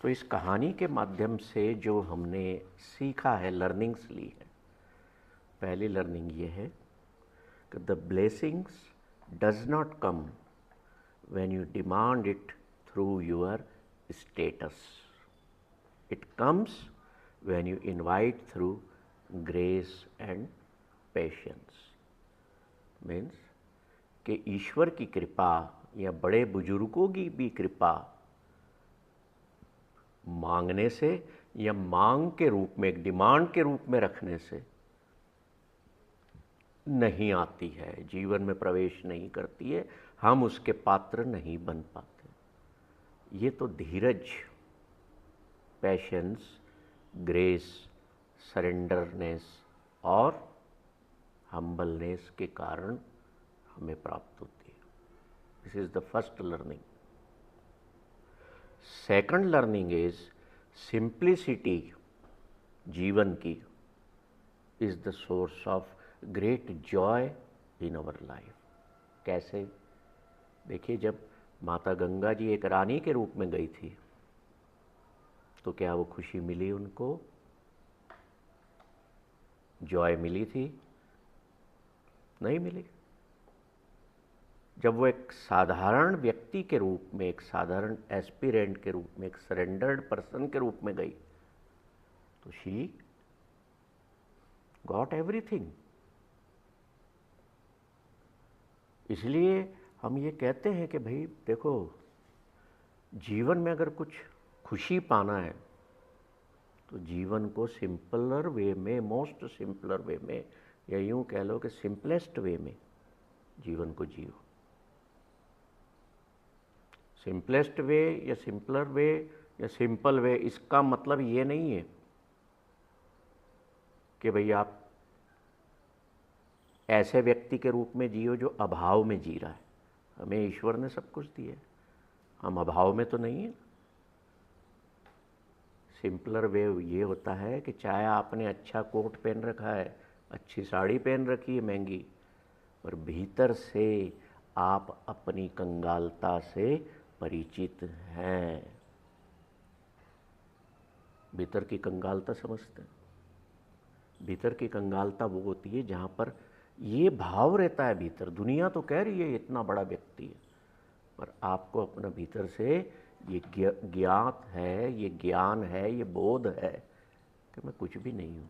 तो इस कहानी के माध्यम से जो हमने सीखा है, लर्निंग्स ली है, पहली लर्निंग ये है कि the blessings does not come when you demand it through your status. It comes when you invite through grace and patience. Means कि ईश्वर की कृपा या बड़े बुजुर्गों की भी कृपा मांगने से या मांग के रूप में, एक डिमांड के रूप में रखने से नहीं आती है, जीवन में प्रवेश नहीं करती है, हम उसके पात्र नहीं बन पाते। ये तो धीरज, पैशंस, ग्रेस, सरेंडरनेस और हम्बलनेस के कारण हमें प्राप्त होती है। This is the first learning. Second learning is simplicity जीवन की is the source of great joy in our life. कैसे? देखिए, जब माता गंगा जी एक रानी के रूप में गई थी तो क्या वो खुशी मिली उनको? जॉय मिली थी? नहीं मिली। जब वो एक साधारण व्यक्ति के रूप में, एक साधारण एस्पिरेंट के रूप में, एक सरेंडर्ड पर्सन के रूप में गई तो शी गॉट एवरीथिंग। इसलिए हम ये कहते हैं कि भाई देखो, जीवन में अगर कुछ खुशी पाना है तो जीवन को सिंपलर वे में, मोस्ट सिंपलर वे में, या यूँ कह लो कि सिंपलेस्ट वे में जीवन को जियो। सिंपलेस्ट वे या सिंपलर वे या सिंपल वे, इसका मतलब ये नहीं है कि भाई आप ऐसे व्यक्ति के रूप में जियो जो अभाव में जी रहा है। हमें ईश्वर ने सब कुछ दिया है, हम अभाव में तो नहीं है। सिंपलर वे ये होता है कि चाहे आपने अच्छा कोट पहन रखा है, अच्छी साड़ी पहन रखी है महंगी, पर भीतर से आप अपनी कंगालता से परिचित हैं। भीतर की कंगालता समझते हैं? भीतर की कंगालता वो होती है जहाँ पर ये भाव रहता है भीतर, दुनिया तो कह रही है इतना बड़ा व्यक्ति है, पर आपको अपना भीतर से ये ज्ञात है, ये ज्ञान है, ये बोध है कि मैं कुछ भी नहीं हूँ,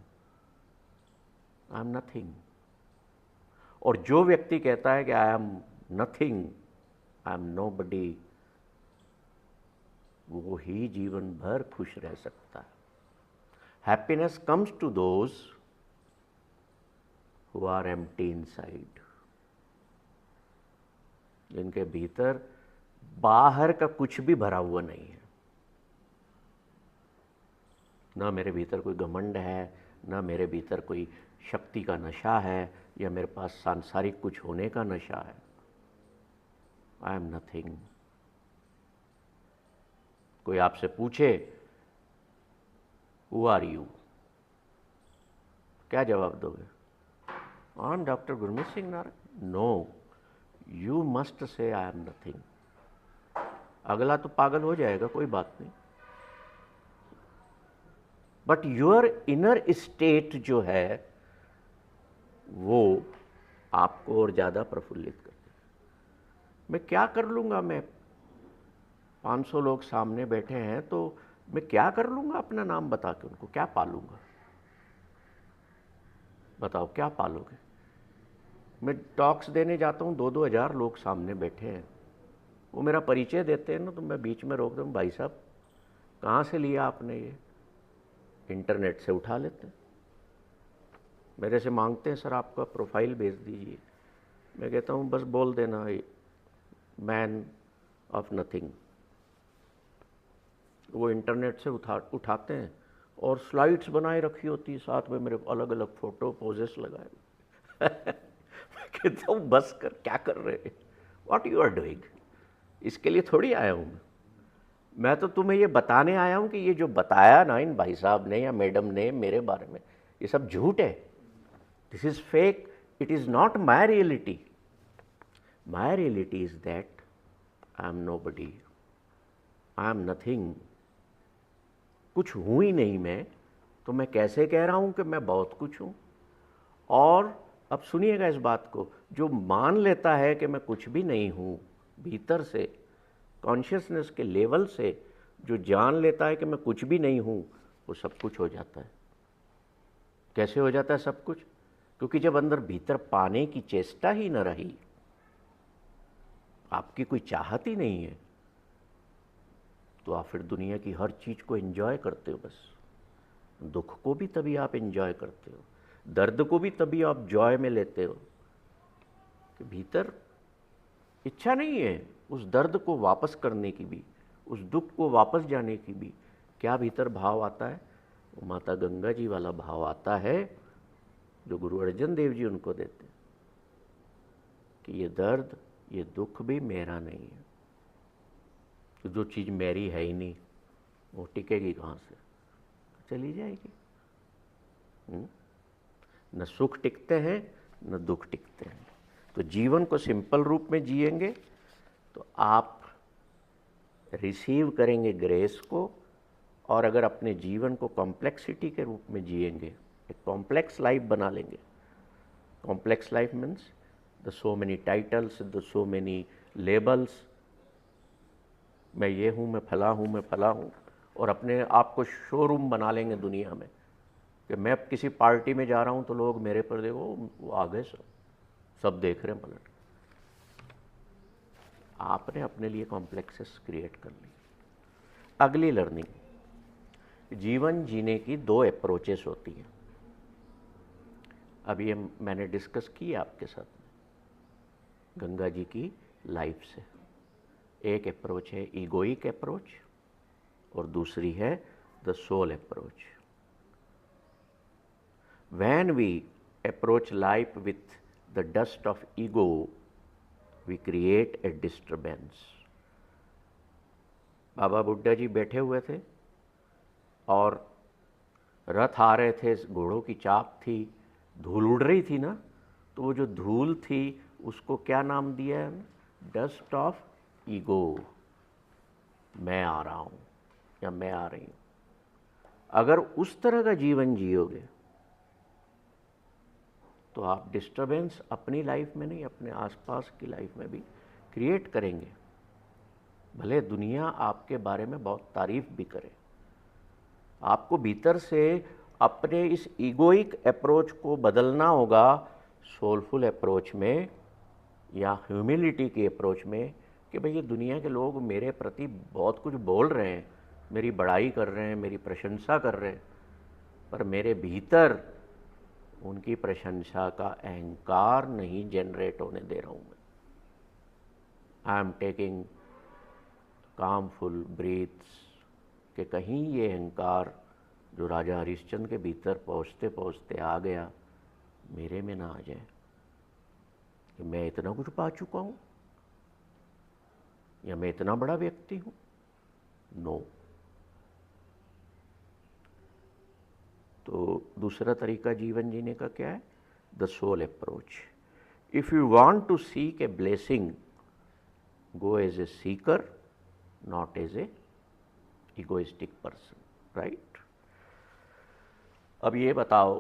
आई एम नथिंग। और जो व्यक्ति कहता है कि I am nothing, I am nobody, वो ही जीवन भर खुश रह सकता है। Happiness comes to those who are empty inside, जिनके भीतर बाहर का कुछ भी भरा हुआ नहीं है। ना मेरे भीतर कोई घमंड है, ना मेरे भीतर कोई शक्ति का नशा है, या मेरे पास सांसारिक कुछ होने का नशा है। I am nothing. कोई आपसे पूछे हु आर यू, क्या जवाब दोगे? I am doctor Gurmeet Singh Narayan. No, you must say I am nothing. अगला तो पागल हो जाएगा, कोई बात नहीं, बट योर इनर स्टेट जो है वो आपको और ज़्यादा प्रफुल्लित कर देगा। मैं क्या कर लूँगा? मैं 500 लोग सामने बैठे हैं तो मैं क्या कर लूँगा? अपना नाम बता के उनको क्या पालूँगा? बताओ क्या पालोगे? मैं टॉक्स देने जाता हूँ, 2-2 हज़ार लोग सामने बैठे हैं, वो मेरा परिचय देते हैं ना, तो मैं बीच में रोक दूँ, भाई साहब कहाँ से लिया आपने ये? इंटरनेट से उठा लेते हैं। मेरे से मांगते हैं सर आपका प्रोफाइल भेज दीजिए। मैं कहता हूँ बस बोल देना मैन ऑफ नथिंग। वो इंटरनेट से उठाते हैं और स्लाइड्स बनाए रखी होती है, साथ में मेरे अलग अलग फ़ोटो पोजेस लगाए। मैं कहता हूँ बस कर, क्या कर रहे हैं? What you are doing? इसके लिए थोड़ी आया हूँ मैं तो तुम्हें ये बताने आया हूँ कि ये जो बताया ना इन भाई साहब ने या मैडम ने मेरे बारे में, ये सब झूठ है। This is fake, it is not my reality. My reality is that I am nobody, I am nothing, कुछ हूँ ही नहीं मैं, तो मैं कैसे कह रहा हूँ कि मैं बहुत कुछ हूँ। और अब सुनिएगा इस बात को, जो मान लेता है कि मैं कुछ भी नहीं हूँ, भीतर से कॉन्शियसनेस के लेवल से जो जान लेता है कि मैं कुछ भी नहीं हूँ, वो सब कुछ हो जाता है। कैसे हो जाता है सब कुछ? क्योंकि जब अंदर भीतर पाने की चेष्टा ही न रही, आपकी कोई चाहत ही नहीं है, तो आप फिर दुनिया की हर चीज़ को एंजॉय करते हो। बस दुख को भी तभी आप एंजॉय करते हो, दर्द को भी तभी आप जॉय में लेते हो कि भीतर इच्छा नहीं है उस दर्द को वापस करने की भी, उस दुख को वापस जाने की भी। क्या भीतर भाव आता है? वो माता गंगा जी वाला भाव आता है जो गुरु अर्जन देव जी उनको देते हैं कि ये दर्द, ये दुख भी मेरा नहीं है। तो जो चीज़ मेरी है ही नहीं, वो टिकेगी कहाँ से? चली जाएगी। न सुख टिकते हैं, न दुख टिकते हैं। तो जीवन को सिंपल रूप में जिएंगे तो आप रिसीव करेंगे ग्रेस को, और अगर अपने जीवन को कॉम्प्लेक्सिटी के रूप में जिएंगे, एक कॉम्प्लेक्स लाइफ बना लेंगे। Complex life means the so many titles, the so many labels, मैं ये हूँ, मैं फला हूँ, मैं फला हूँ, और अपने आप को शोरूम बना लेंगे दुनिया में कि मैं अब किसी पार्टी में जा रहा हूँ तो लोग मेरे पर देखो, वो आ गए, सब देख रहे हैं पलट। आपने अपने लिए कॉम्प्लेक्सेस क्रिएट कर ली। अगली लर्निंग, जीवन जीने की दो अप्रोचेस होती हैं। अब ये मैंने डिस्कस की आपके साथ गंगा जी की लाइफ से। एक अप्रोच है ईगोइक अप्रोच और दूसरी है the soul approach. When we approach life with the dust of ego, we create a disturbance. Baba Budha ji बैठे हुए थे और रथ आ रहे थे, घोड़ों की चाप थी, धूल उड़ रही थी ना, तो वो जो धूल थी उसको क्या नाम दिया है? Dust of ego. मैं आ रहा हूँ या मैं आ रही हूँ। अगर उस तरह का जीवन जियोगे तो आप डिस्टर्बेंस अपनी लाइफ में नहीं, अपने आसपास की लाइफ में भी क्रिएट करेंगे। भले दुनिया आपके बारे में बहुत तारीफ भी करे, आपको भीतर से अपने इस ईगोइक अप्रोच को बदलना होगा सोलफुल अप्रोच में या ह्यूमिलिटी की अप्रोच में कि भाई ये दुनिया के लोग मेरे प्रति बहुत कुछ बोल रहे हैं, मेरी बड़ाई कर रहे हैं, मेरी प्रशंसा कर रहे हैं, पर मेरे भीतर उनकी प्रशंसा का अहंकार नहीं जनरेट होने दे रहा हूँ मैं। आई एम टेकिंग कामफुल ब्रीथ्स कि कहीं ये अहंकार जो राजा हरिश्चंद्र के भीतर पहुँचते पहुँचते आ गया, मेरे में ना आ जाए कि मैं इतना कुछ पा चुका हूँ या मैं इतना बड़ा व्यक्ति हूँ। नो। तो दूसरा तरीका जीवन जीने का क्या है? The soul approach. If you want to seek a blessing, go as a seeker, not as a egoistic person, right? अब ये बताओ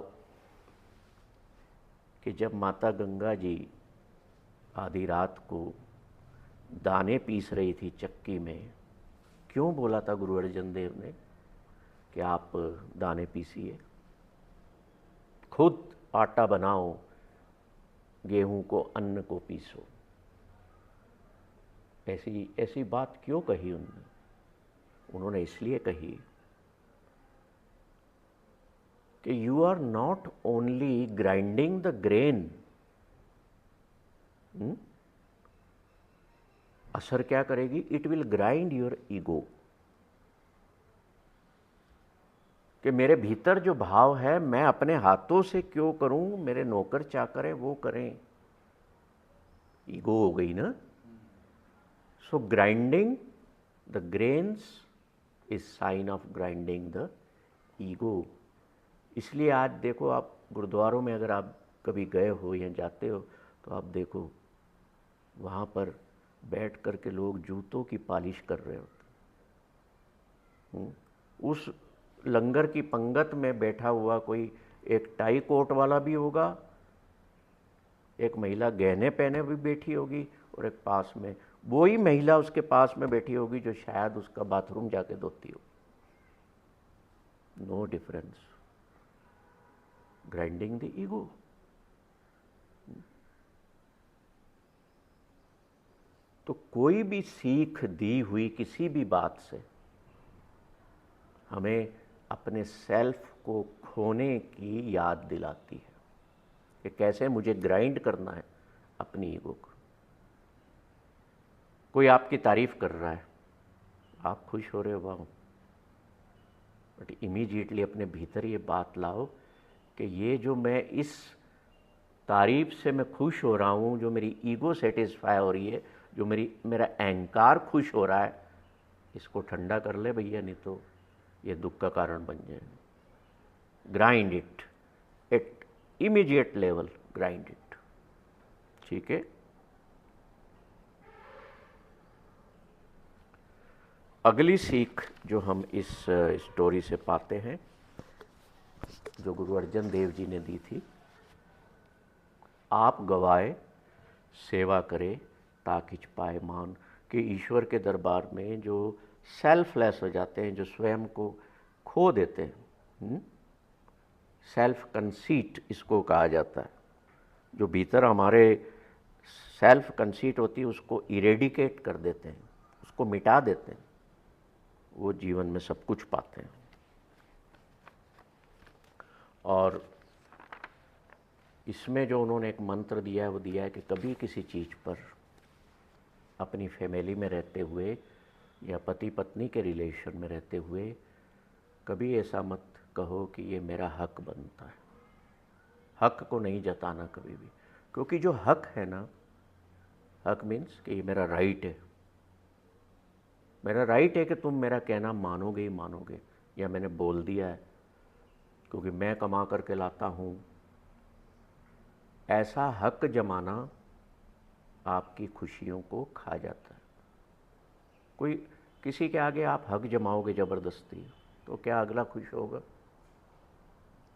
कि जब माता गंगा जी आधी रात को दाने पीस रही थी चक्की में, क्यों बोला था गुरु अर्जन देव ने कि आप दाने पीसिए, खुद आटा बनाओ, गेहूं को, अन्न को पीसो? ऐसी बात क्यों कही उन्होंने? उन्होंने इसलिए कही कि you are not only grinding the grain, असर क्या करेगी? It will grind your ego. कि मेरे भीतर जो भाव है मैं अपने हाथों से क्यों करूं, मेरे नौकर चाकर है वो करें, ईगो हो गई ना। So grinding the grains is sign of grinding the ego. इसलिए आज देखो, आप गुरुद्वारों में अगर आप कभी गए हो या जाते हो तो आप देखो वहाँ पर बैठ कर के लोग जूतों की पॉलिश कर रहे होते। उस लंगर की पंगत में बैठा हुआ कोई एक टाई कोट वाला भी होगा, एक महिला गहने पहने भी बैठी होगी, और एक पास में वही महिला उसके पास में बैठी होगी जो शायद उसका बाथरूम जाके धोती हो। No difference, grinding the ego. तो कोई भी सीख दी हुई किसी भी बात से हमें अपने सेल्फ को खोने की याद दिलाती है कि कैसे मुझे ग्राइंड करना है अपनी ईगो को। कोई आपकी तारीफ कर रहा है, आप खुश हो रहे हो, वाह, बट इमीडिएटली अपने भीतर ये बात लाओ कि ये जो मैं इस तारीफ से मैं खुश हो रहा हूँ, जो मेरी ईगो सेटिस्फाई हो रही है, जो मेरा अहंकार खुश हो रहा है, इसको ठंडा कर ले भैया, नहीं तो ये दुख का कारण बन जाए। Grind it at immediate level, grind it. ठीक है। अगली सीख जो हम इस स्टोरी से पाते हैं, जो गुरु अर्जन देव जी ने दी थी, आप गवाए सेवा करे ताकिच पाए मान, कि ईश्वर के दरबार में जो सेल्फलेस हो जाते हैं, जो स्वयं को खो देते हैं, सेल्फ कंसीट इसको कहा जाता है, जो भीतर हमारे सेल्फ कंसीट होती है उसको इरेडिकेट कर देते हैं, उसको मिटा देते हैं, वो जीवन में सब कुछ पाते हैं। और इसमें जो उन्होंने एक मंत्र दिया है वो दिया है कि कभी किसी चीज़ पर अपनी फैमिली में रहते हुए या पति पत्नी के रिलेशन में रहते हुए कभी ऐसा मत कहो कि ये मेरा हक बनता है। हक को नहीं जताना कभी भी, क्योंकि जो हक है ना, हक मीन्स कि ये मेरा राइट है, मेरा राइट है कि तुम मेरा कहना मानोगे ही मानोगे, या मैंने बोल दिया है क्योंकि मैं कमा करके लाता हूँ। ऐसा हक जमाना आपकी खुशियों को खा जाता है। कोई किसी के आगे आप हक जमाओगे ज़बरदस्ती, तो क्या अगला खुश होगा?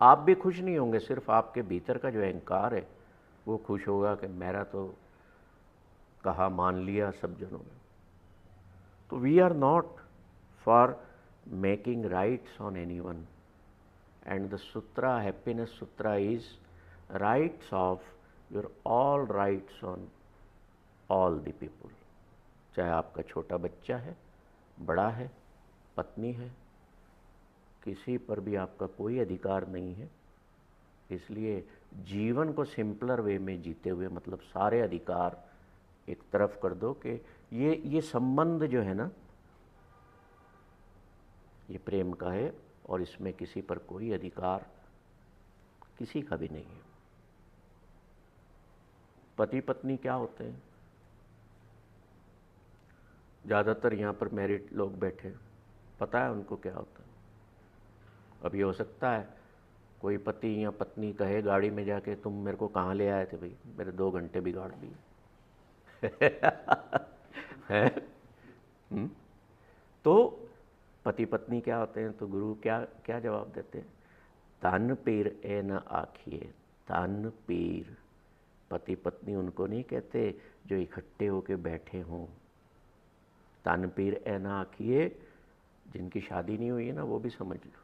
आप भी खुश नहीं होंगे, सिर्फ आपके भीतर का जो अहंकार है वो खुश होगा कि मेरा तो कहा मान लिया सब जनों ने। तो we are not for making rights on anyone, and the sutra, happiness sutra is rights of your all rights on all the people. चाहे आपका छोटा बच्चा है, बड़ा है, पत्नी है, किसी पर भी आपका कोई अधिकार नहीं है। इसलिए जीवन को सिंपलर वे में जीते हुए, मतलब सारे अधिकार एक तरफ कर दो कि ये संबंध जो है ना, ये प्रेम का है और इसमें किसी पर कोई अधिकार किसी का भी नहीं है। पति पत्नी क्या होते हैं? ज़्यादातर यहाँ पर मैरिड लोग बैठे, पता है उनको क्या होता है। अब ये हो सकता है कोई पति या पत्नी कहे गाड़ी में जाके, तुम मेरे को कहाँ ले आए थे भाई, मेरे 2 घंटे बिगाड़ दिए। है? तो पति पत्नी क्या होते हैं? तो गुरु क्या क्या जवाब देते हैं? तन पीर ए न आखिए, तन पीर। पति पत्नी उनको नहीं कहते जो इकट्ठे होके बैठे हों। तन पीर ए न आखिए, जिनकी शादी नहीं हुई है ना, वो भी समझ लो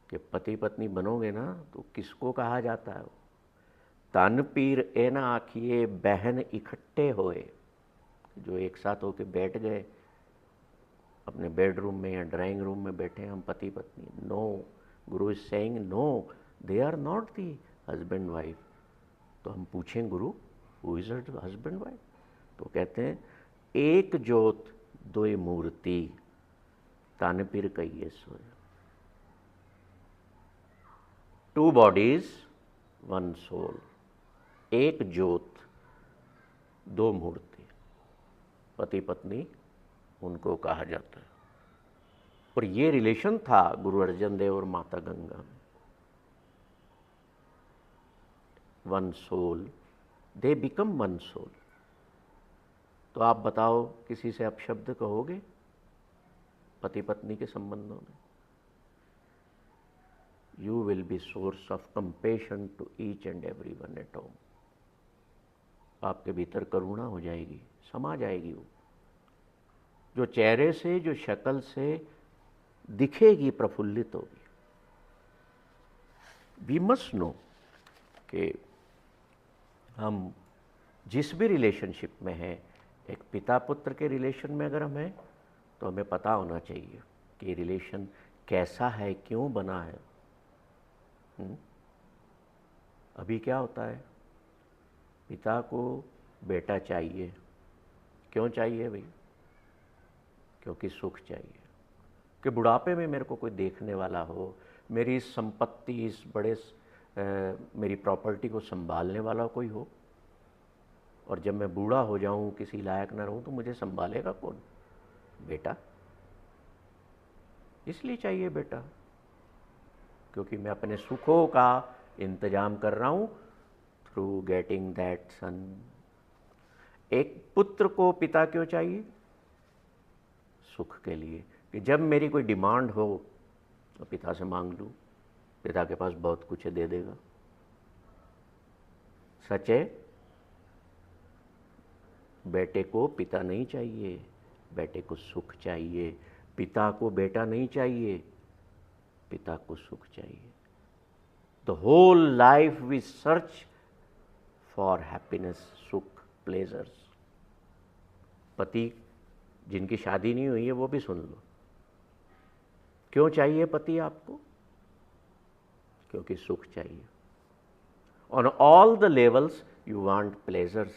कि पति पत्नी बनोगे ना तो किसको कहा जाता है? तन पीर ए न आखिए, बहन इकट्ठे होए, जो एक साथ होके बैठ गए अपने बेडरूम में या ड्राइंग रूम में बैठे हम पति पत्नी। No, guru is saying no, they are not the husband wife. तो हम पूछें गुरु, हु इज हस्बैंड वाइफ? तो कहते हैं एक जोत दोय मूर्ति, तन पीर कहिए सोए। 2 bodies 1 soul, एक ज्योत 2 मूर्ति, पति पत्नी उनको कहा जाता है। और ये रिलेशन था गुरु अर्जन देव और माता गंगा में। 1 soul, दे बिकम 1 soul। तो आप बताओ, किसी से अपशब्द कहोगे? पति पत्नी के संबंधों में। You will be source of compassion to each and every one at home. आपके भीतर करुणा हो जाएगी, समा जाएगी। वो जो चेहरे से, जो शक्ल से दिखेगी, प्रफुल्लित होगी। वी मस्ट नो कि हम जिस भी रिलेशनशिप में हैं, एक पिता पुत्र के रिलेशन में अगर हम हैं, तो हमें पता होना चाहिए कि रिलेशन कैसा है, क्यों बना है। अभी क्या होता है, पिता को बेटा चाहिए। क्यों चाहिए भाई? क्योंकि सुख चाहिए, कि बुढ़ापे में मेरे को कोई देखने वाला हो, मेरी इस संपत्ति, इस बड़े मेरी प्रॉपर्टी को संभालने वाला कोई हो। और जब मैं बूढ़ा हो जाऊं, किसी लायक न रहूं, तो मुझे संभालेगा कौन? बेटा। इसलिए चाहिए बेटा, क्योंकि मैं अपने सुखों का इंतजाम कर रहा हूं थ्रू गेटिंग दैट सन। एक पुत्र को पिता क्यों चाहिए? सुख के लिए, कि जब मेरी कोई डिमांड हो तो पिता से मांग लूं, पिता के पास बहुत कुछ है, दे देगा। सच है, बेटे को पिता नहीं चाहिए, बेटे को सुख चाहिए। पिता को बेटा नहीं चाहिए, पिता को सुख चाहिए। The whole life we search for happiness, सुख, प्लेजर्स। पति जिनकी शादी नहीं हुई है वो भी सुन लो, क्यों चाहिए पति आपको? क्योंकि सुख चाहिए। On all the levels you want pleasures,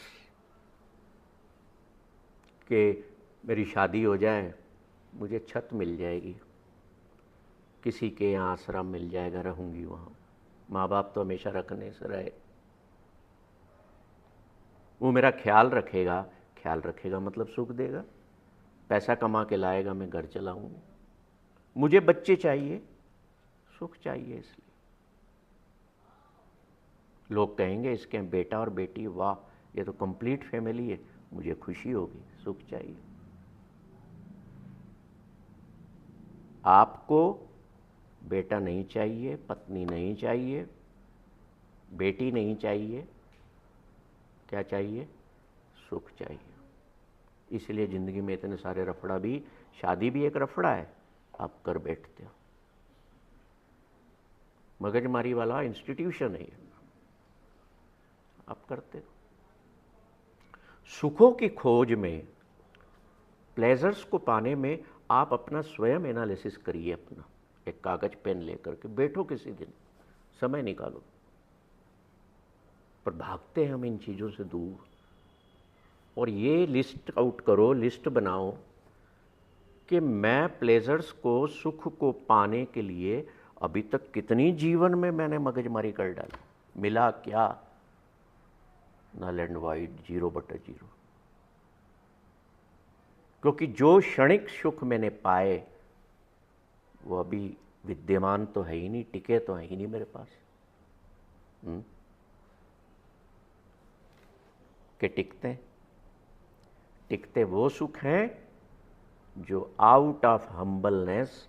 कि मेरी शादी हो जाए, मुझे छत मिल जाएगी, किसी के यहाँ आश्रम मिल जाएगा, रहूंगी वहाँ, माँ बाप तो हमेशा रखने से रहे, वो मेरा ख्याल रखेगा। ख्याल रखेगा मतलब सुख देगा, पैसा कमा के लाएगा, मैं घर चलाऊंगी। मुझे बच्चे चाहिए, सुख चाहिए। इसलिए लोग कहेंगे इसके बेटा और बेटी, वाह ये तो कंप्लीट फैमिली है, मुझे खुशी होगी, सुख चाहिए। आपको बेटा नहीं चाहिए, पत्नी नहीं चाहिए, बेटी नहीं चाहिए, क्या चाहिए? सुख चाहिए। इसलिए ज़िंदगी में इतने सारे रफड़ा भी, शादी भी एक रफड़ा है, आप कर बैठते हो। मगजमारी वाला इंस्टीट्यूशन है ये, आप करते हो। सुखों की खोज में, प्लेजर्स को पाने में आप अपना स्वयं एनालिसिस करिए। अपना एक कागज पेन लेकर के बैठो, किसी दिन समय निकालो। पर भागते हैं हम इन चीज़ों से दूर। और ये लिस्ट आउट करो, लिस्ट बनाओ कि मैं प्लेजर्स को, सुख को पाने के लिए अभी तक कितनी जीवन में मैंने मगजमारी कर डाली, मिला क्या? Null and void, 0/0। क्योंकि जो क्षणिक सुख मैंने पाए वो अभी विद्यमान तो है ही नहीं, टिके तो है ही नहीं मेरे पास। कि टिकते टिकते वो सुख हैं जो out of humbleness,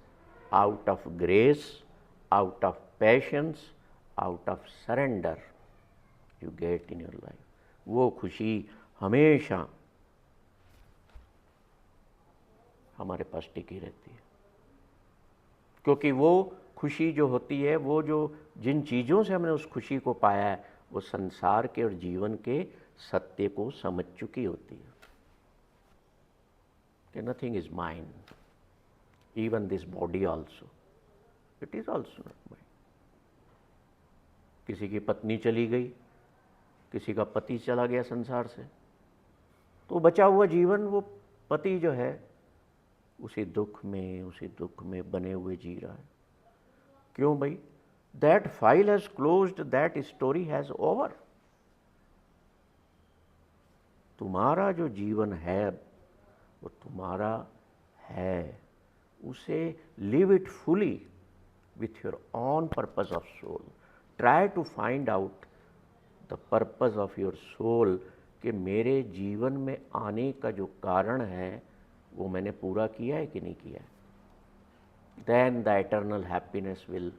out of grace, out of patience, out of surrender you get in your life. वो खुशी हमेशा हमारे पास टिकी रहती है। क्योंकि वो खुशी जो होती है, वो जो जिन चीज़ों से हमने उस खुशी को पाया है, वो संसार के और जीवन के सत्य को समझ चुकी होती है कि nothing is mine, even this body also, it is also not mine. किसी की पत्नी चली गई, किसी का पति चला गया संसार से, तो बचा हुआ जीवन वो पति जो है उसी दुख में बने हुए जी रहा है। क्यों भाई? That file has closed, that story has over. तुम्हारा जो जीवन है वो तुम्हारा है, उसे live it fully with your own purpose of soul. Try to find out the purpose of your soul, कि मेरे जीवन में आने का जो कारण है वो मैंने पूरा किया है कि नहीं किया है। then the eternal happiness will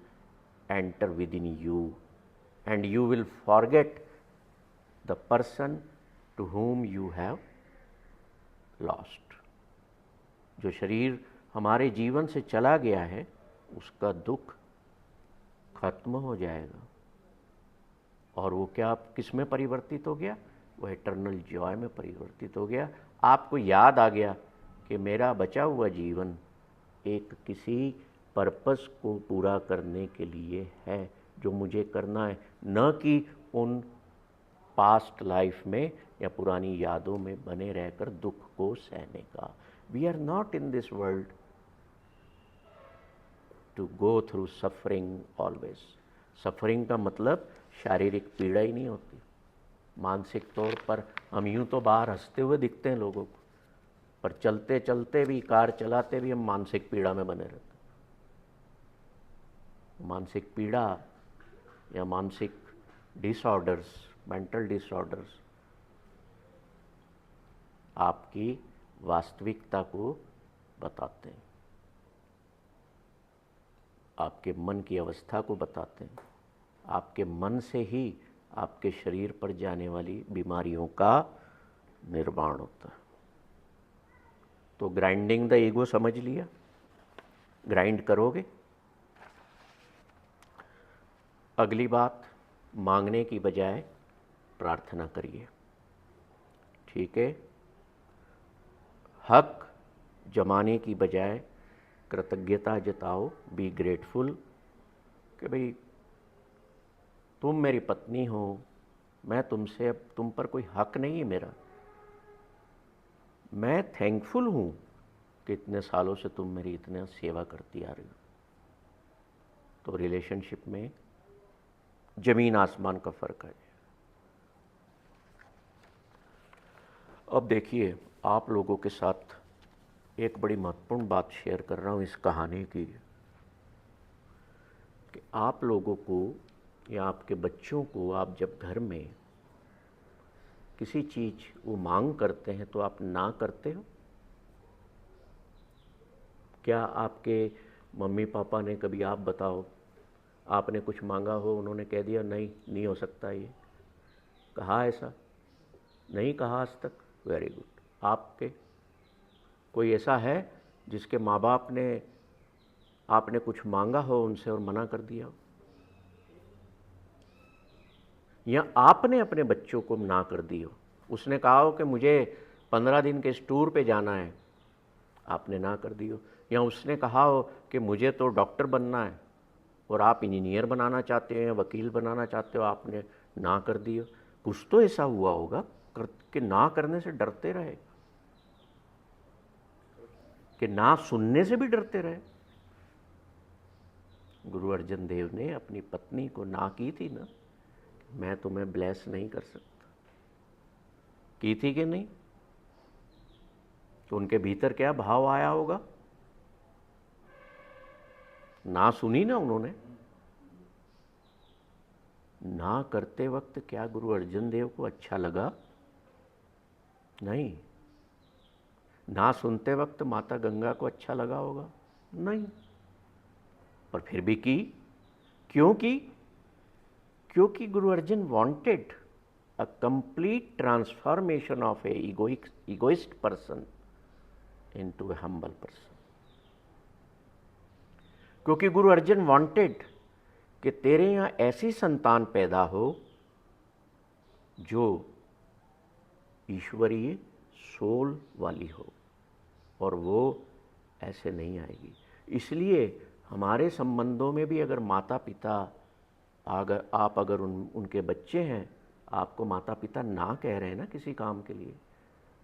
enter within you and you will forget the person to whom you have lost. जो शरीर हमारे जीवन से चला गया है उसका दुख खत्म हो जाएगा और वो क्या किस में परिवर्तित हो गया? वो इटर्नल जॉय में परिवर्तित हो गया। आपको याद आ गया कि मेरा बचा हुआ जीवन एक किसी पर्पस को पूरा करने के लिए है जो मुझे करना है, न कि उन पास्ट लाइफ में या पुरानी यादों में बने रहकर दुख को सहने का। We are not in this world to go through suffering always. Suffering का मतलब शारीरिक पीड़ा ही नहीं होती। मानसिक तौर पर हम यूं तो बाहर हंसते हुए दिखते हैं लोगों को, पर चलते चलते भी, कार चलाते भी हम मानसिक पीड़ा में बने रहते हैं। मानसिक पीड़ा या मानसिक डिसऑर्डर्स, मेंटल डिसऑर्डर्स आपकी वास्तविकता को बताते हैं, आपके मन की अवस्था को बताते हैं। आपके मन से ही आपके शरीर पर जाने वाली बीमारियों का निर्माण होता है। तो ग्राइंडिंग द ईगो समझ लिया, ग्राइंड करोगे। अगली बात, मांगने की बजाय प्रार्थना करिए, ठीक है। हक जमाने की बजाय कृतज्ञता जताओ, बी ग्रेटफुल कि भाई तुम मेरी पत्नी हो, मैं तुमसे, अब तुम पर कोई हक नहीं है मेरा, मैं थैंकफुल हूँ कि इतने सालों से तुम मेरी इतने सेवा करती आ रही हो। तो रिलेशनशिप में जमीन आसमान का फ़र्क है। अब देखिए, आप लोगों के साथ एक बड़ी महत्वपूर्ण बात शेयर कर रहा हूँ इस कहानी की, कि आप लोगों को या आपके बच्चों को आप जब घर में किसी चीज़ वो मांग करते हैं तो आप ना करते हो? क्या आपके मम्मी पापा ने कभी, आप बताओ, आपने कुछ मांगा हो, उन्होंने कह दिया नहीं, नहीं हो सकता ये, कहा ऐसा? नहीं कहा आज तक? Very good. आपके कोई ऐसा है जिसके माँ बाप ने, आपने कुछ मांगा हो उनसे और मना कर दिया हो? या आपने अपने बच्चों को ना कर दी हो? उसने कहा हो कि मुझे 15 दिन के इस टूर पे जाना है, आपने ना कर दी हो। या उसने कहा हो कि मुझे तो डॉक्टर बनना है और आप इंजीनियर बनाना चाहते हो या वकील बनाना चाहते हो, आपने ना कर दी हो। कुछ तो ऐसा हुआ होगा कि ना करने से डरते रहे, कि ना सुनने से भी डरते रहे। गुरु अर्जन देव ने अपनी पत्नी को ना की थी ना, मैं तुम्हें ब्लेस नहीं कर सकता, की थी कि नहीं? तो उनके भीतर क्या भाव आया होगा? ना सुनी ना उन्होंने। ना करते वक्त क्या गुरु अर्जन देव को अच्छा लगा? नहीं। ना सुनते वक्त माता गंगा को अच्छा लगा होगा? नहीं। पर फिर भी की। क्यों की? क्योंकि Guru Arjan wanted a complete transformation of a egoist person into a humble person. क्योंकि गुरु अर्जन वांटेड कि तेरे यहाँ ऐसी संतान पैदा हो जो ईश्वरीय सोल वाली हो, और वो ऐसे नहीं आएगी। इसलिए हमारे संबंधों में भी अगर माता पिता, अगर आप अगर उनके बच्चे हैं, आपको माता पिता ना कह रहे हैं ना किसी काम के लिए,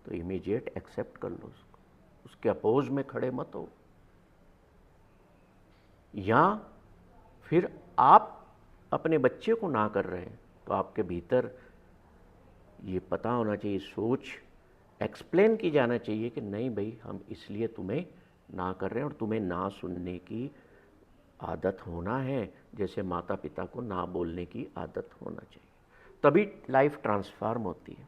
तो इमीडिएट एक्सेप्ट कर लो उसको, उसके अपोज में खड़े मत हो। या फिर आप अपने बच्चे को ना कर रहे हैं तो आपके भीतर ये पता होना चाहिए, सोच एक्सप्लेन की जाना चाहिए कि नहीं भाई, हम इसलिए तुम्हें ना कर रहे हैं और तुम्हें ना सुनने की आदत होना है, जैसे माता पिता को ना बोलने की आदत होना चाहिए। तभी लाइफ ट्रांसफॉर्म होती है।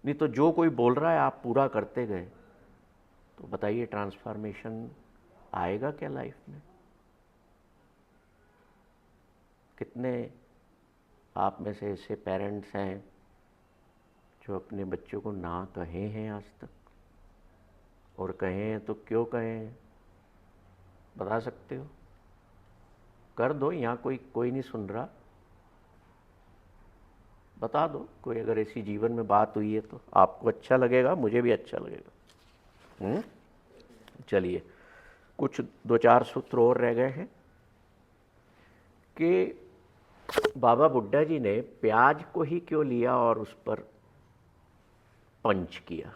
नहीं तो जो कोई बोल रहा है आप पूरा करते गए, तो बताइए ट्रांसफॉर्मेशन आएगा क्या लाइफ में? कितने आप में से ऐसे पेरेंट्स हैं जो अपने बच्चों को ना कहे हैं आज तक, और कहे हैं तो क्यों कहे हैं? बता सकते हो? कर दो, यहाँ कोई कोई नहीं सुन रहा, बता दो। कोई अगर ऐसी जीवन में बात हुई है तो आपको अच्छा लगेगा, मुझे भी अच्छा लगेगा। चलिए, कुछ 2-4 सूत्र और रह गए हैं कि बाबा बुड्ढा जी ने प्याज को ही क्यों लिया और उस पर पंच किया।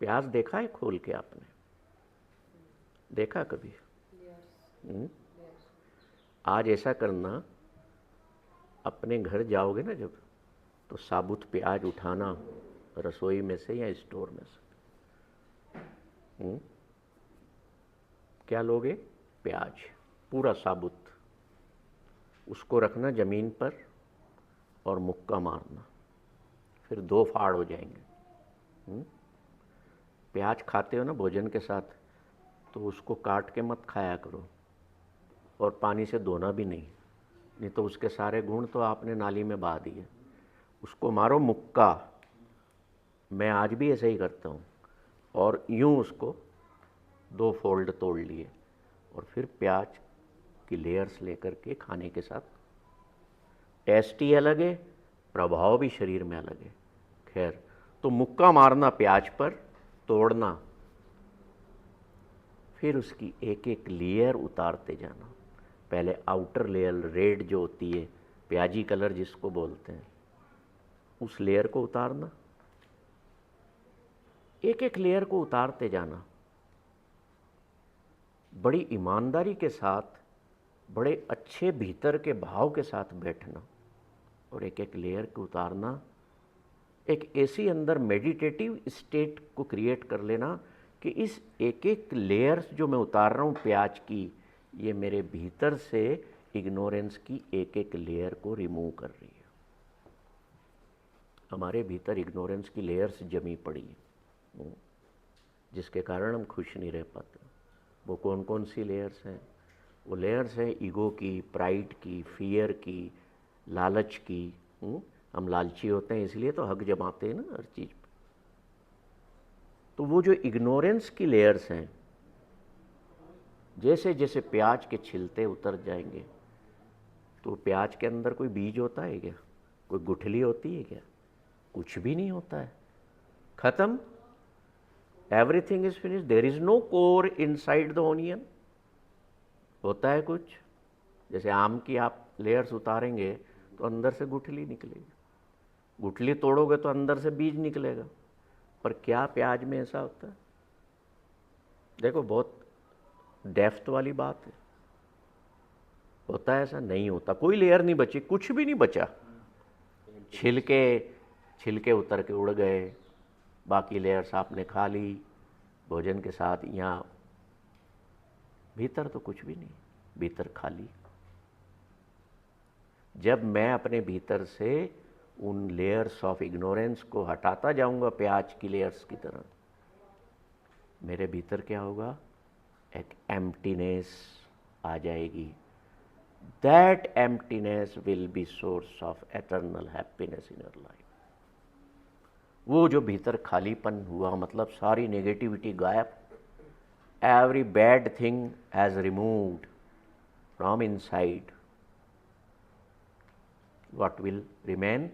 प्याज देखा है खोल के आपने? देखा कभी? आज ऐसा करना, अपने घर जाओगे ना जब, तो साबुत प्याज उठाना रसोई में से या स्टोर में से। क्या लोगे? प्याज पूरा साबुत, उसको रखना ज़मीन पर और मुक्का मारना, फिर 2 फाड़ हो जाएंगे। प्याज खाते हो ना भोजन के साथ, तो उसको काट के मत खाया करो, और पानी से धोना भी नहीं तो उसके सारे गुण तो आपने नाली में बहा दिए। उसको मारो मुक्का, मैं आज भी ऐसे ही करता हूँ, और यूँ उसको 2 फोल्ड तोड़ लिए, और फिर प्याज की लेयर्स लेकर के खाने के साथ। टेस्ट ही अलग है, प्रभाव भी शरीर में अलग है। खैर, तो मुक्का मारना प्याज पर, तोड़ना, फिर उसकी एक एक लेयर उतारते जाना। पहले आउटर लेयर रेड जो होती है, प्याजी कलर जिसको बोलते हैं, उस लेयर को उतारना, एक एक लेयर को उतारते जाना, बड़ी ईमानदारी के साथ, बड़े अच्छे भीतर के भाव के साथ बैठना, और एक एक लेयर को उतारना। एक ऐसी अंदर मेडिटेटिव स्टेट को क्रिएट कर लेना कि इस एक एक लेयर्स जो मैं उतार रहा हूँ प्याज की, ये मेरे भीतर से इग्नोरेंस की एक एक लेयर को रिमूव कर रही है। हमारे भीतर इग्नोरेंस की लेयर्स जमी पड़ी है, जिसके कारण हम खुश नहीं रह पाते। वो कौन कौन सी लेयर्स हैं? वो लेयर्स हैं ईगो की, प्राइड की, फियर की, लालच की। हम लालची होते हैं, इसलिए तो हक जमाते हैं ना हर चीज़ पे। तो वो जो इग्नोरेंस की लेयर्स हैं, जैसे जैसे प्याज के छिलते उतर जाएंगे, तो प्याज के अंदर कोई बीज होता है क्या? कोई गुठली होती है क्या? कुछ भी नहीं होता है, खत्म। Everything is finish, there is no core inside the onion. होता है कुछ? जैसे आम की आप लेयर्स उतारेंगे तो अंदर से गुठली निकलेगी, गुठली तोड़ोगे तो अंदर से बीज निकलेगा। पर क्या प्याज में ऐसा होता है? देखो, बहुत डेप्थ वाली बात है। होता है ऐसा? नहीं होता। कोई लेयर नहीं बची, कुछ भी नहीं बचा। छिलके छिलके उतर के उड़ गए, बाकी लेयर्स आपने खा ली भोजन के साथ। यहाँ भीतर तो कुछ भी नहीं, भीतर खाली। जब मैं अपने भीतर से उन लेयर्स ऑफ इग्नोरेंस को हटाता जाऊंगा प्याज की लेयर्स की तरह, मेरे भीतर क्या होगा? एक एम्प्टीनेस आ जाएगी। That emptiness will be source of eternal happiness in your life. वो जो भीतर खालीपन हुआ, मतलब सारी नेगेटिविटी गायब, every bad thing has removed from inside. What will remain?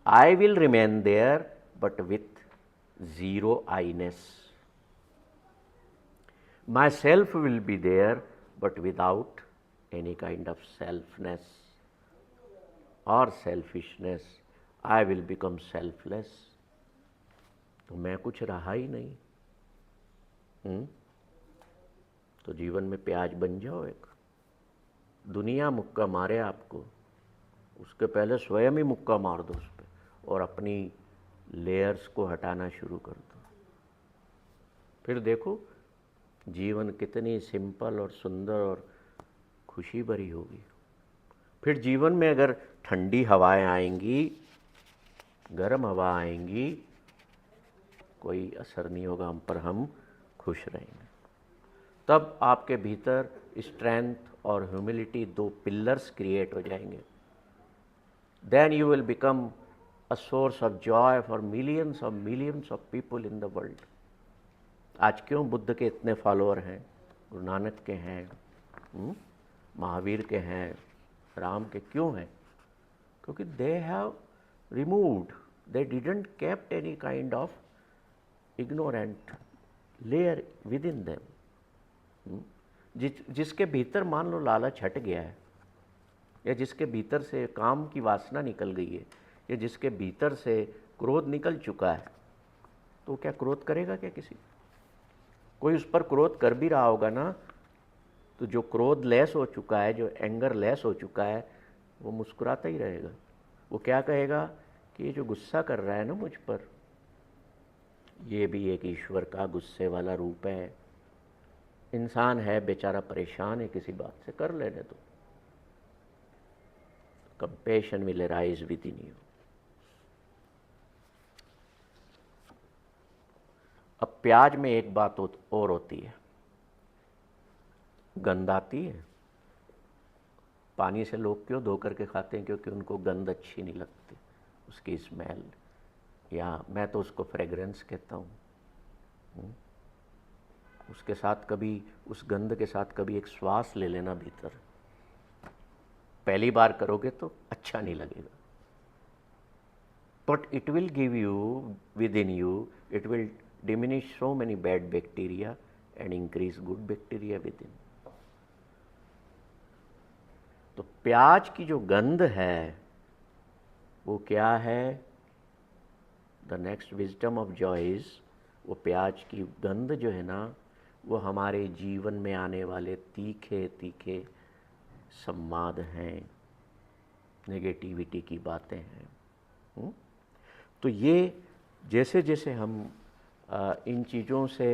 I will remain there, but with zero I-ness. Myself will be there, but without any kind of selfness or selfishness. I will become selfless. तो मैं कुछ रहा ही नहीं। तो जीवन में प्याज बन जाओ एक। दुनिया मुक्का मारे आपको, उसके पहले स्वयं ही मुक्का मार दो उस पर, और अपनी लेयर्स को हटाना शुरू कर दो। फिर देखो जीवन कितनी सिंपल और सुंदर और खुशी भरी होगी। फिर जीवन में अगर ठंडी हवाएं आएंगी, गर्म हवा आएंगी, कोई असर नहीं होगा हम पर। हम खुश रहेंगे। तब आपके भीतर स्ट्रेंथ और ह्यूमिलिटी, दो पिलर्स क्रिएट हो जाएंगे। Then you will become a source of joy for millions of people in the world. आज क्यों बुद्ध के इतने फॉलोअर हैं, गुरु नानक के हैं, महावीर के हैं, राम के क्यों हैं? क्योंकि they have removed, they didn't kept any kind of ignorant layer with in them. जिसके भीतर मान लो लालच हट गया है, या जिसके भीतर से काम की वासना निकल गई है, या जिसके भीतर से क्रोध निकल चुका है, तो क्या क्रोध करेगा क्या किसी? कोई उस पर क्रोध कर भी रहा होगा ना, तो जो क्रोध लेस हो चुका है, जो एंगर लेस हो चुका है, वो मुस्कुराता ही रहेगा। वो क्या कहेगा कि ये जो गुस्सा कर रहा है ना मुझ पर, ये भी एक ईश्वर का गुस्से वाला रूप है। इंसान है बेचारा, परेशान है, किसी बात से कर लेने दो। Compassion will arise with in you. अब प्याज में एक बात और होती है, गंध आती है। पानी से लोग क्यों धो करके खाते हैं? क्योंकि उनको गंध अच्छी नहीं लगती, उसकी स्मेल, या मैं तो उसको फ्रेग्रेंस कहता हूँ। उसके साथ कभी, उस गंध के साथ कभी एक श्वास ले लेना भीतर, पहली बार करोगे तो अच्छा नहीं लगेगा, but it will give you with in you, it will diminish so many bad bacteria and increase good bacteria with in. तो प्याज की जो गंध है वो क्या है? The next wisdom of Joy is, वो प्याज की गंध जो है ना, वो हमारे जीवन में आने वाले तीखे तीखे संवाद हैं, नेगेटिविटी की बातें हैं। तो ये जैसे जैसे हम इन चीज़ों से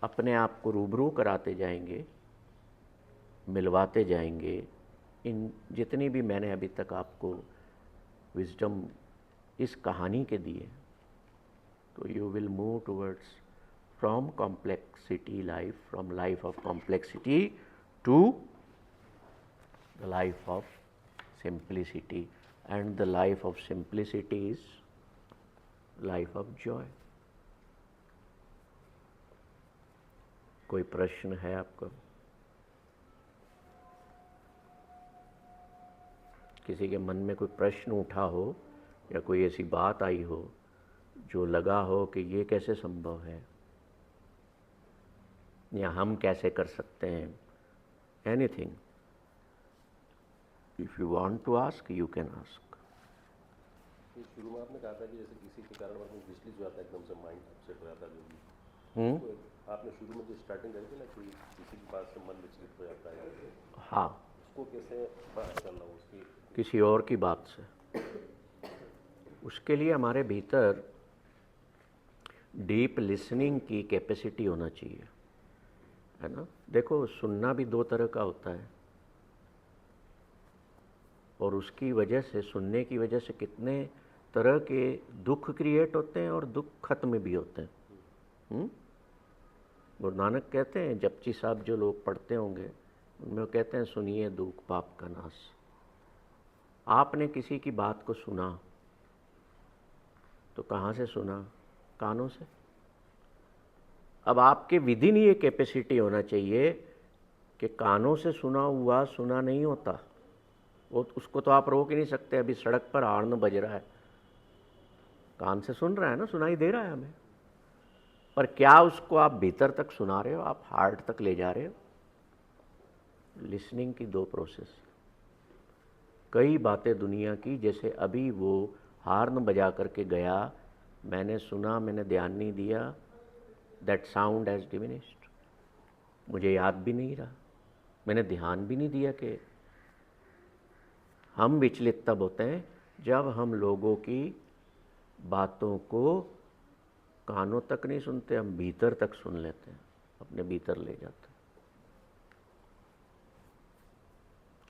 अपने आप को रूबरू कराते जाएंगे, मिलवाते जाएंगे, इन जितनी भी मैंने अभी तक आपको विजडम इस कहानी के दिए, तो you will move towards from complexity life, from life of complexity to the life of simplicity, and the life of simplicity is life of joy. कोई प्रश्न है आपका? किसी के मन में कोई प्रश्न उठा हो, या कोई ऐसी बात आई हो जो लगा हो कि ये कैसे संभव है, या हम कैसे कर सकते हैं? Anything, if you want to ask you can ask. शुरू में आपने कहा था कि जैसे किसी के कारण मतलब विचलित हो जाता है, एकदम से माइंड अपसेट हो जाता है, जो आपने शुरू में जो स्टार्टिंग करी थी ना कि किसी की बात से मन विचलित हो जाता है, हाँ, उसको कैसे बाहर करना उसकी? किसी और की बात से, उसके लिए हमारे भीतर डीप लिसनिंग की कैपेसिटी होना चाहिए, है ना। देखो, सुनना भी दो तरह का होता है, और उसकी वजह से, सुनने की वजह से कितने तरह के दुख क्रिएट होते हैं और दुख खत्म भी होते हैं। गुरु नानक कहते हैं, जपची साहब जो लोग पढ़ते होंगे उनमें वो कहते हैं, सुनिए दुख पाप का नाश। आपने किसी की बात को सुना तो कहाँ से सुना? कानों से। अब आपके विद इन ये कैपेसिटी होना चाहिए कि कानों से सुना हुआ सुना नहीं होता, वो उसको तो आप रोक ही नहीं सकते। अभी सड़क पर हॉर्न बज रहा है, कान से सुन रहा है ना, सुनाई दे रहा है हमें, पर क्या उसको आप भीतर तक सुना रहे हो? आप हार्ट तक ले जा रहे हो? लिसनिंग की दो प्रोसेस। कई बातें दुनिया की, जैसे अभी वो हार्न बजा करके गया, मैंने सुना, मैंने ध्यान नहीं दिया, दैट साउंड हैज़ डिमिनिश्ड, मुझे याद भी नहीं रहा, मैंने ध्यान भी नहीं दिया। कि हम विचलित तब होते हैं जब हम लोगों की बातों को कानों तक नहीं सुनते, हम भीतर तक सुन लेते हैं, अपने भीतर ले जाते हैं।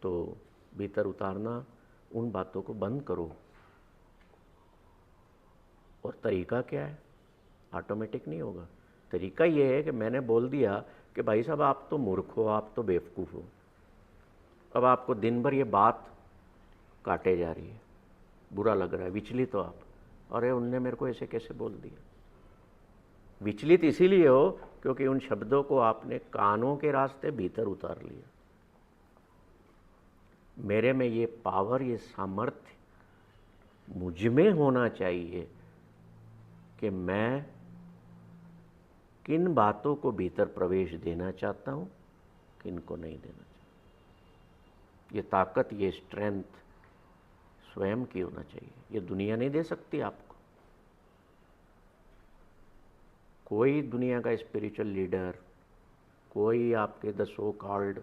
तो भीतर उतारना, उन बातों को बंद करो। और तरीका क्या है? ऑटोमेटिक नहीं होगा, तरीका ये है कि मैंने बोल दिया कि भाई साहब आप तो मूर्ख हो, आप तो बेवकूफ़ हो, अब आपको दिन भर ये बात काटे जा रही है, बुरा लग रहा है, विचलित हो आप। अरे उनने मेरे को ऐसे कैसे बोल दिया? विचलित इसीलिए हो क्योंकि उन शब्दों को आपने कानों के रास्ते भीतर उतार लिया। मेरे में ये पावर, ये सामर्थ्य मुझ में होना चाहिए कि मैं किन बातों को भीतर प्रवेश देना चाहता हूँ, किन को नहीं देना चाहता। ये ताकत, ये स्ट्रेंथ स्वयं की होना चाहिए, ये दुनिया नहीं दे सकती आपको। कोई दुनिया का स्पिरिचुअल लीडर, कोई आपके द सो कॉल्ड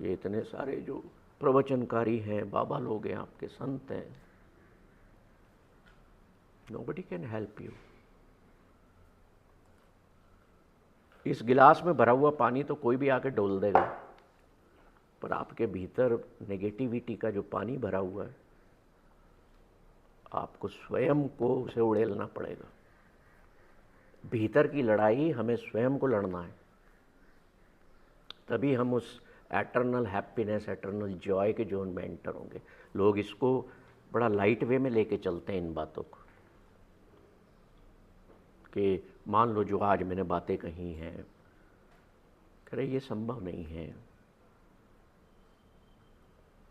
ये इतने सारे जो प्रवचनकारी हैं, बाबा लोग हैं, आपके संत हैं, नोबडी कैन हेल्प यू। इस गिलास में भरा हुआ पानी तो कोई भी आके डोल देगा, पर आपके भीतर नेगेटिविटी का जो पानी भरा हुआ है, आपको स्वयं को उसे उड़ेलना पड़ेगा। भीतर की लड़ाई हमें स्वयं को लड़ना है, तभी हम उस एटर्नल हैप्पीनेस, एटर्नल जॉय के जोन में एंटर होंगे। लोग इसको बड़ा लाइट वे में लेके चलते हैं इन बातों को, कि मान लो जो आज मैंने बातें कही हैं, कह रहे ये संभव नहीं है।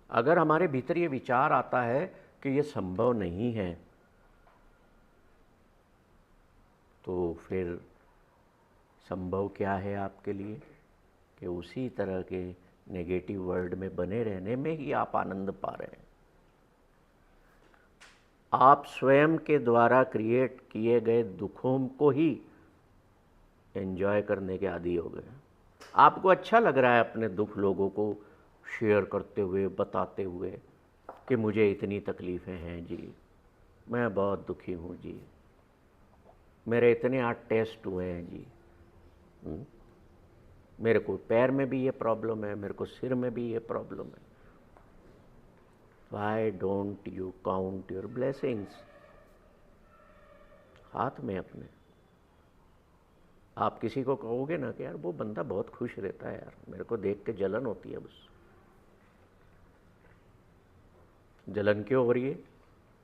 अगर हमारे भीतर ये विचार आता है कि ये संभव नहीं है, तो फिर संभव क्या है आपके लिए कि उसी तरह के नेगेटिव वर्ल्ड में बने रहने में ही आप आनंद पा रहे हैं। आप स्वयं के द्वारा क्रिएट किए गए दुखों को ही एंजॉय करने के आदी हो गए। आपको अच्छा लग रहा है अपने दुख लोगों को शेयर करते हुए, बताते हुए कि मुझे इतनी तकलीफ़ें हैं जी, मैं बहुत दुखी हूँ जी, मेरे इतने 8 टेस्ट हुए हैं जी, मेरे को पैर में भी ये प्रॉब्लम है, मेरे को सिर में भी ये प्रॉब्लम है। Why don't you count your blessings? हाथ में अपने। आप किसी को कहोगे ना कि यार वो बंदा बहुत खुश रहता है यार, मेरे को देख के जलन होती है बस। जलन क्यों हो रही है?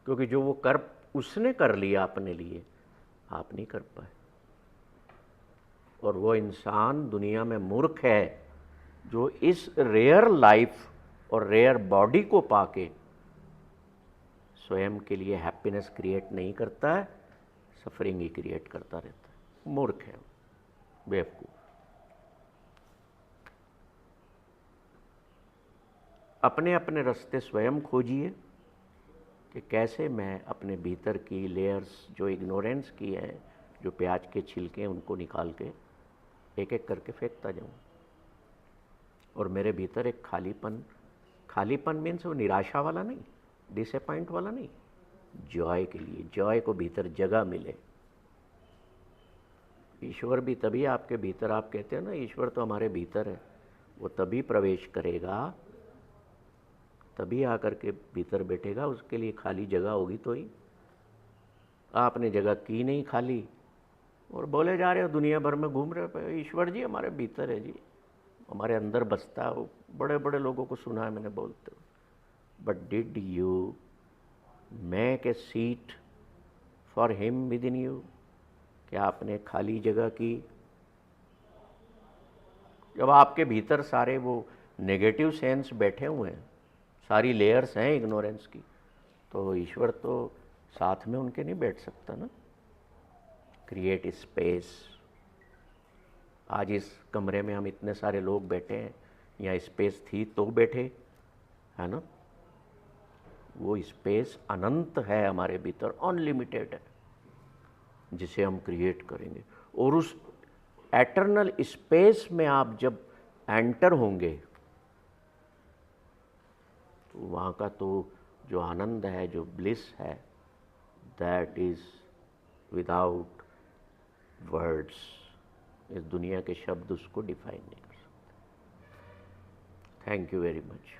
क्योंकि जो वो उसने कर लिया अपने लिए, आप नहीं कर पाए। और वो इंसान दुनिया में मूर्ख है जो इस रेयर लाइफ और रेयर बॉडी को पाके स्वयं के लिए हैप्पीनेस क्रिएट नहीं करता है, सफरिंग ही क्रिएट करता रहता है। मूर्ख है, बेवकूफ। अपने अपने रास्ते स्वयं खोजिए कि कैसे मैं अपने भीतर की लेयर्स जो इग्नोरेंस की है, जो प्याज के छिलके हैं, उनको निकाल के एक एक करके फेंकता जाऊँ। और मेरे भीतर एक खालीपन मीन्स वो निराशा वाला नहीं, डिसअपॉइंट वाला नहीं, जॉय के लिए, जॉय को भीतर जगह मिले। ईश्वर भी तभी आपके भीतर, आप कहते हैं ना ईश्वर तो हमारे भीतर है, वो तभी प्रवेश करेगा, तभी आकर के भीतर बैठेगा। उसके लिए खाली जगह होगी तो ही। आपने जगह की नहीं खाली और बोले जा रहे हो, दुनिया भर में घूम रहे हो, ईश्वर जी हमारे भीतर है जी, हमारे अंदर बसता है। बड़े बड़े लोगों को सुना है मैंने बोलते हो। But did you make a seat for him with in you? क्या आपने खाली जगह की? जब आपके भीतर सारे वो नेगेटिव सेंस बैठे हुए हैं, सारी लेयर्स हैं इग्नोरेंस की, तो ईश्वर तो साथ में उनके नहीं बैठ सकता ना। Create space. आज इस कमरे में हम इतने सारे लोग बैठे हैं, यहाँ स्पेस थी तो बैठे, है ना। वो स्पेस अनंत है हमारे भीतर, अनलिमिटेड है, जिसे हम क्रिएट करेंगे। और उस एटर्नल स्पेस में आप जब एंटर होंगे तो वहाँ का तो जो आनंद है, जो ब्लिस है, दैट इज़ विदाउट वर्ड्स। इस दुनिया के शब्द उसको डिफाइन नहीं कर सकते। Thank you very much.